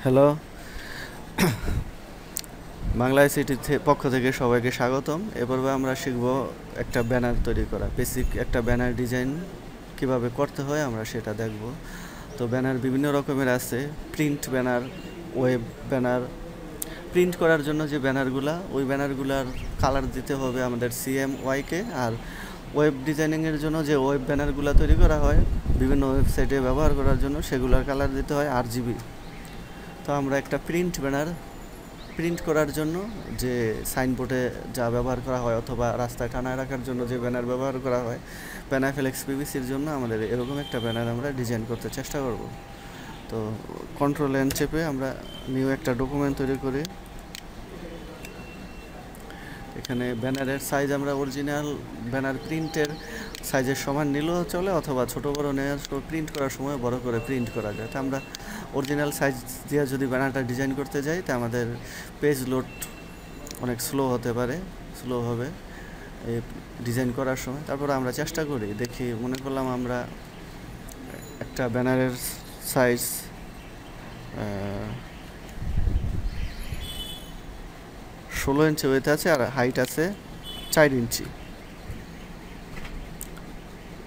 Hello, Bangla আইসিটির পক্ষ থেকে সবাইকে স্বাগতম। এবারে আমরা শিখব একটা ব্যানার তৈরি করা, বেসিক একটা ব্যানার ডিজাইন কিভাবে করতে হয় আমরা সেটা দেখব। তো ব্যানার বিভিন্ন রকমের আছে, print banner, web banner. Print করার জন্য যে ব্যানারগুলা, ওই ব্যানারগুলার কালার দিতে হবে আমাদের CMYK। আর ওয়েব ডিজাইনিংয়ের জন্য যে ওয়েব ব্যানারগুলো তৈরি করা হয় বিভিন্ন ওয়েবসাইটে ব্যবহার করার জন্য, সেগুলোর কালার দিতে হয় RGB। তো আমরা একটা প্রিন্ট করার জন্য যে সাইনবোর্ডে যা ব্যবহার করা হয় অথবা রাস্তায় টানায় রাখার জন্য যে ব্যানার ব্যবহার করা হয়, প্যানাফ্লেক্স PVCর জন্য আমাদের এরকম একটা ব্যানার আমরা ডিজাইন করতে চেষ্টা করব। তো Ctrl+N চেপে আমরা নিউ একটা ডকুমেন্ট তৈরি করি। এখানে ব্যানারের সাইজ আমরা অরিজিনাল ব্যানার প্রিন্টের সাইজের সমান নিলেও চলে, অথবা ছোটো বড়ো নেওয়ার প্রিন্ট করার সময় বড় করে প্রিন্ট করা যায়। তো আমরা অরিজিনাল সাইজ দিয়ে যদি ব্যানারটা ডিজাইন করতে যাই, তা আমাদের পেজ লোড অনেক স্লো হতে পারে, স্লো হবে এই ডিজাইন করার সময়। তারপর আমরা চেষ্টা করি, দেখি, মনে করলাম আমরা একটা ব্যানারের সাইজ 16 ইঞ্চি ওয়েতে আছে আর হাইট আছে 4 ইঞ্চি,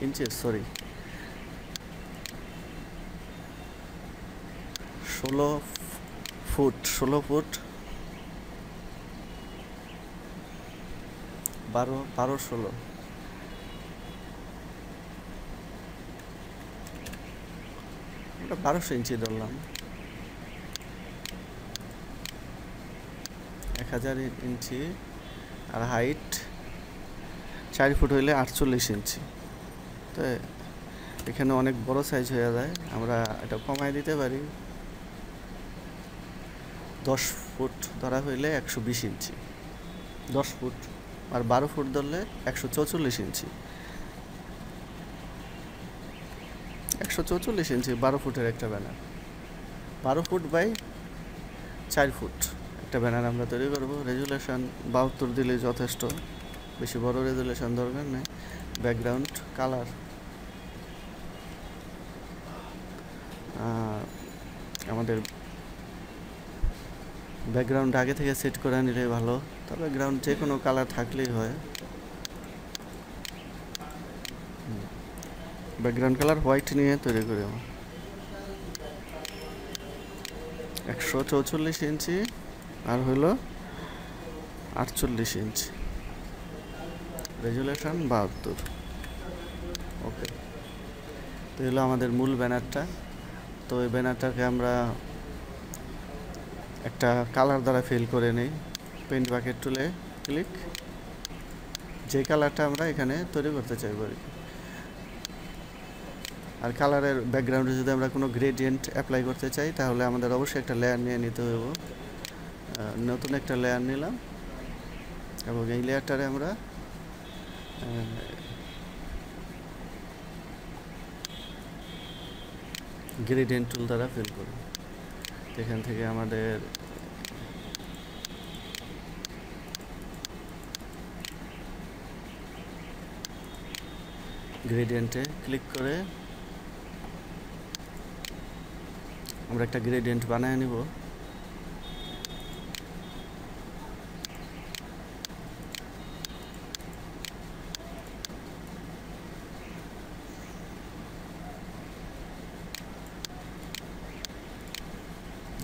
16 ফুট 12 16 1200 ইঞ্চি ধরলাম, 1000 ইঞ্চি। আর হাইট 4 ফুট হইলে 48 ইঞ্চি। তো এখানে অনেক বড় সাইজ হয়ে যায়, আমরা এটা কমায় দিতে পারি। 10 ফুট ধরা হইলে 120 ইঞ্চি, 10 ফুট। আর 12 ফুট ধরলে 144 ইঞ্চি, 144 ইঞ্চি 12 ফুটের একটা ব্যানার। 12 ফুট বাই 4 ফুট একটা ব্যানার আমরা তৈরি করব। রেজুলেশন 72 দিলে যথেষ্ট, বেশি বড় রেজুলেশন দরকার নেই। ব্যাকগ্রাউন্ড কালার আমাদের ব্যাকগ্রাউন্ড আগে থেকে সেট করে নিলে ভালো, তবে ব্যাকগ্রাউন্ড যে কোনো কালার থাকলেই হয়। ব্যাকগ্রাউন্ড কালার হোয়াইট নিয়ে তৈরি করি আমরা। 144 ইঞ্চি আর হলো 48 ইঞ্চি, রেজুলেশন 72। ওকে, তো হলো আমাদের মূল ব্যানারটা। তো এই ব্যানারটাকে আমরা একটা কালার দ্বারা ফিল করে নিই। পেন্ট বাকেট টুলে ক্লিক, যে কালারটা আমরা এখানে তৈরি করতে চাইব আর কি। আর কালারের ব্যাকগ্রাউন্ডে যদি আমরা কোনো গ্রেডিয়েন্ট অ্যাপ্লাই করতে চাই, তাহলে আমাদের অবশ্যই একটা লেয়ার নিয়ে নিতে হইব। নতুন একটা লেয়ার নিলাম এবং এই লেয়ারটারে আমরা গ্রেডিয়েন্ট টুল দ্বারা ফিল করব। এখান থেকে আমাদের গ্রেডিয়েন্টে ক্লিক করে আমরা একটা গ্রেডিয়েন্ট বানিয়ে নিব।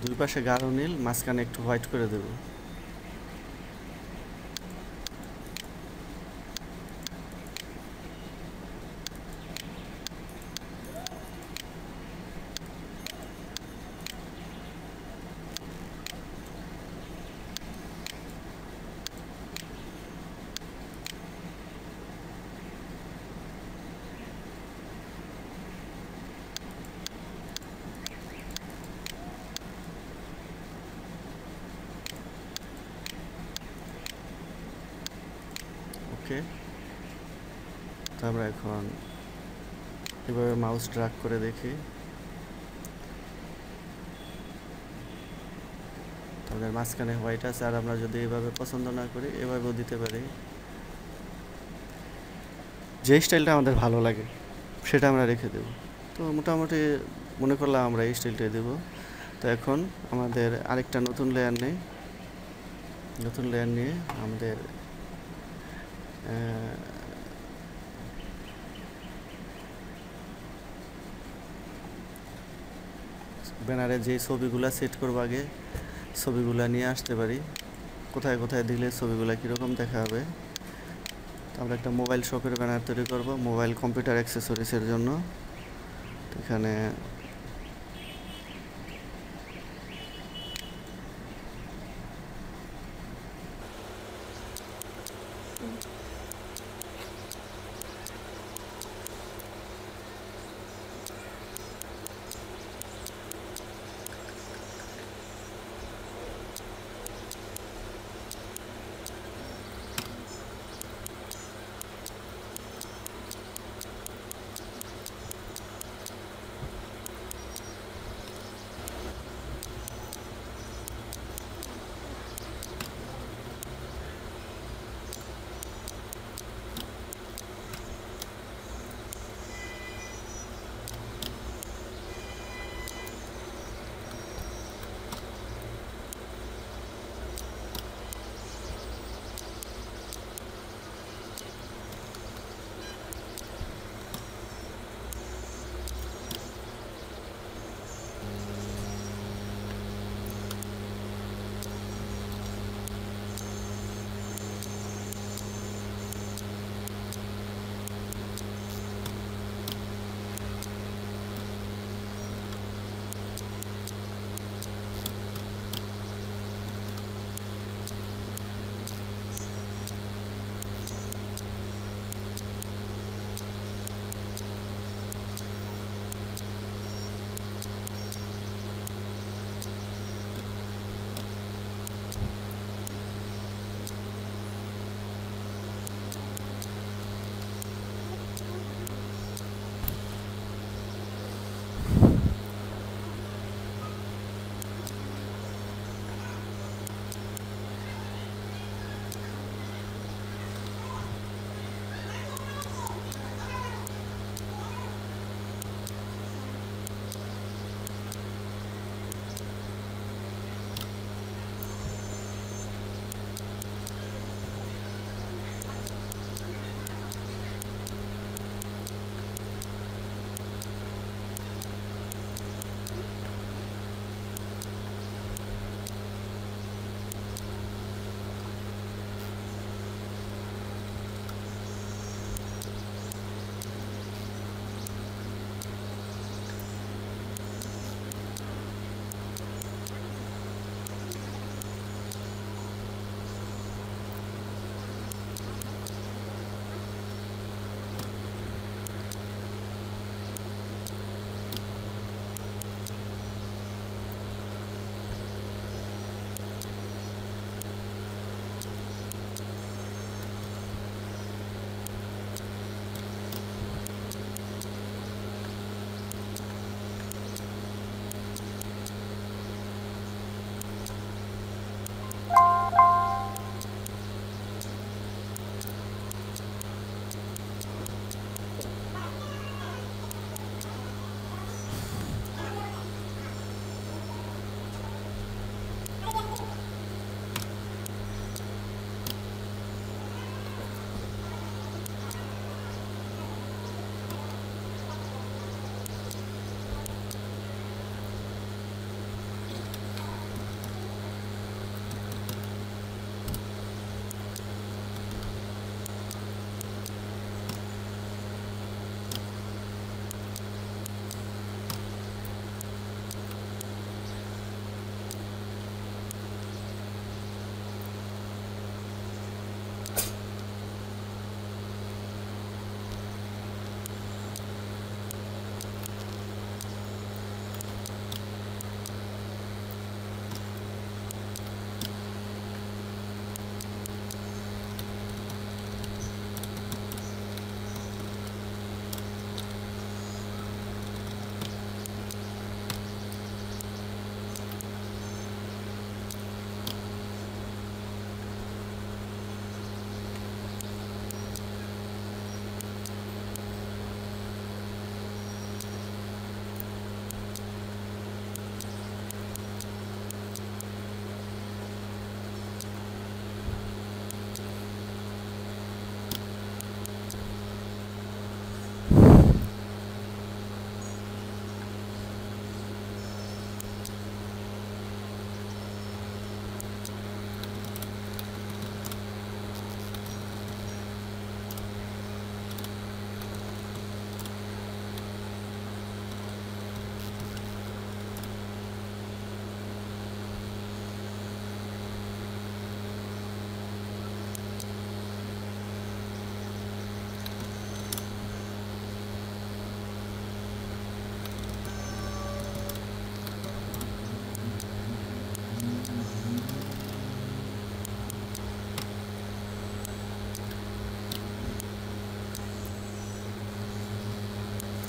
দুই পাশে গাঢ় নীল, মাঝখানে একটু হোয়াইট করে দেব। ওকে, তো আমরা এখন এভাবে মাউস ড্র্যাগ করে দেখি। তাদের মাঝখানে হোয়াইট আছে, আর আমরা যদি এভাবে পছন্দ না করি এভাবেও দিতে পারি। যে স্টাইলটা আমাদের ভালো লাগে সেটা আমরা রেখে দেব। তো মোটামুটি মনে করলাম আমরা এই স্টাইলটাই দেব। তো এখন আমাদের আরেকটা নতুন লেয়ার নিয়ে আমাদের ব্যানারে যে ছবিগুলো সেট করবো আগে ছবিগুলো নিয়ে আসতে পারি, কোথায় কোথায় দিলে ছবিগুলো কীরকম দেখা হবে। তো আমরা একটা মোবাইল শপের ব্যানার তৈরি করব মোবাইল কম্পিউটার অ্যাক্সেসরিজের জন্য। তো এখানে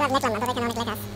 তো আর লিখলাম না, তবে এখানে অনেক লেখা আছে।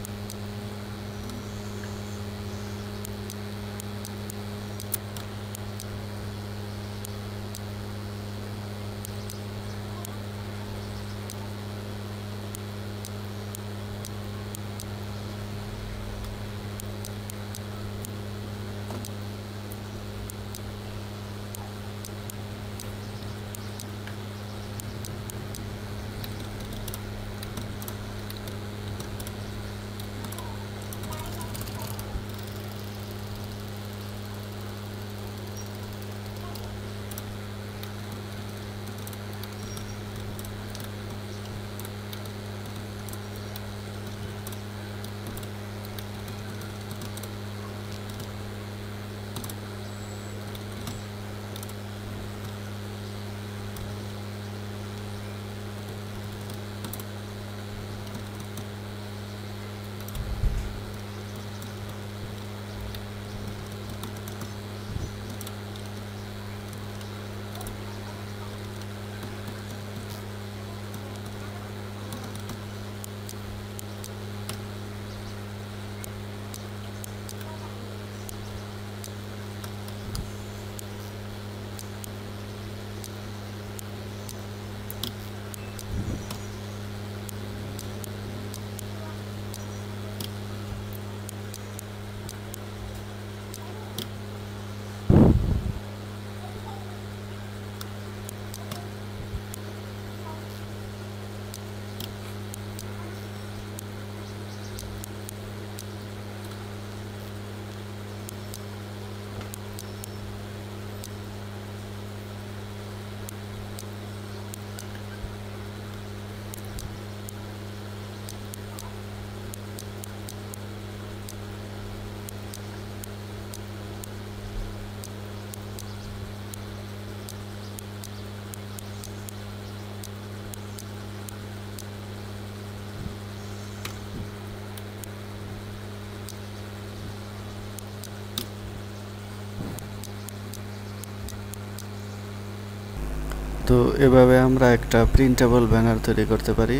তো এভাবে আমরা একটা প্রিন্টেবল ব্যানার তৈরি করতে পারি।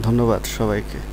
ধন্যবাদ সবাইকে।